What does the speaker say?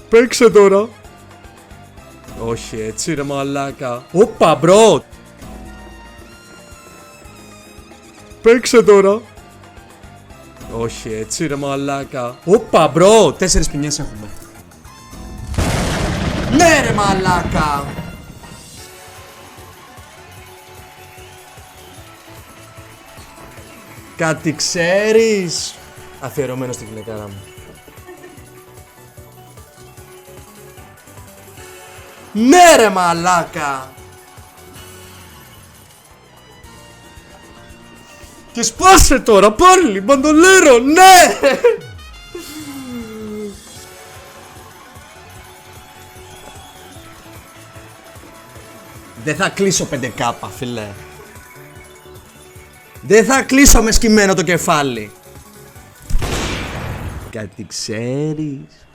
Παίξε τώρα. Όχι έτσι ρε μαλάκα. Όπα μπρο. Παίξε τώρα. Όχι έτσι ρε μαλάκα. Όπα μπρο. 4 ποινιές έχουμε. Ναι ρε μαλάκα. Κάτι ξέρεις. Αφιερωμένο στη γυναικάρα μου. Ναι ρε μαλάκα. Και σπάσε τώρα πάλι, μπαντολέρο, ναι! Δεν θα κλείσω 5K, φίλε. Δεν θα κλείσω με σκυμμένο το κεφάλι. Κάτι ξέρεις.